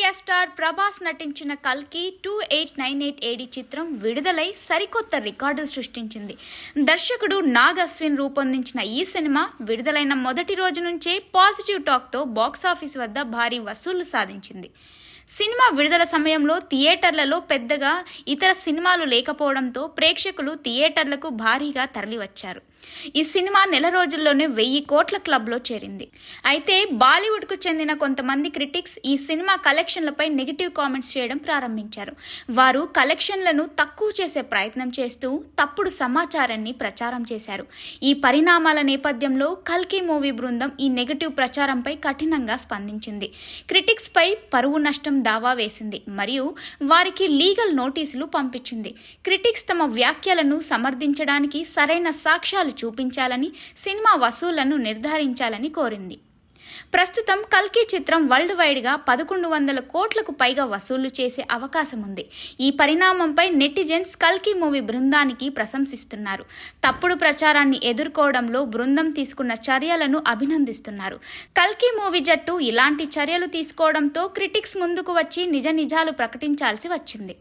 India star Prabhas నటించిన కల్కి 2898 AD చిత్రం విడుదలై సరికొత్త రికార్డులు సృష్టించింది. దర్శకుడు నాగ్ అశ్విన్ రూపొందించిన ఈ సినిమా విడుదలైన మొదటి రోజు నుంచే పాజిటివ్ టాక్తో బాక్సాఫీస్ వద్ద భారీ వసూళ్లు సాధించింది. సినిమా విడుదల సమయంలో థియేటర్లలో పెద్దగా ఇతర సినిమాలు లేకపోవడంతో ప్రేక్షకులు థియేటర్లకు భారీగా తరలివచ్చారు. ఈ సినిమా నెల రోజుల్లోనే 1000 కోట్ల క్లబ్లో చేరింది. అయితే బాలీవుడ్కు చెందిన కొంతమంది క్రిటిక్స్ ఈ సినిమా కలెక్షన్లపై నెగిటివ్ కామెంట్స్ చేయడం ప్రారంభించారు. వారు కలెక్షన్లను తక్కువ చేసే ప్రయత్నం చేస్తూ తప్పుడు సమాచారాన్ని ప్రచారం చేశారు. ఈ పరిణామాల నేపథ్యంలో కల్కి మూవీ బృందం ఈ నెగిటివ్ ప్రచారంపై కఠినంగా స్పందించింది. క్రిటిక్స్పై పరువు నష్టం దావా వేసింది మరియు వారికి లీగల్ నోటీసులు పంపించింది. క్రిటిక్స్ తమ వ్యాఖ్యలను సమర్థించడానికి సరైన సాక్ష్యాలు చూపించాలని, సినిమా వసూళ్లను నిర్ధారించాలని కోరింది. ప్రస్తుతం కల్కి చిత్రం వరల్డ్ వైడ్గా 1100 కోట్లకు పైగా వసూళ్లు చేసే అవకాశం ఉంది. ఈ పరిణామంపై నెటిజన్స్ కల్కి మూవీ బృందానికి ప్రశంసిస్తున్నారు. తప్పుడు ప్రచారాన్ని ఎదుర్కోవడంలో బృందం తీసుకున్న చర్యలను అభినందిస్తున్నారు. కల్కి మూవీ జట్టు ఇలాంటి చర్యలు తీసుకోవడంతో క్రిటిక్స్ ముందుకు వచ్చి నిజాలు ప్రకటించాల్సి వచ్చింది.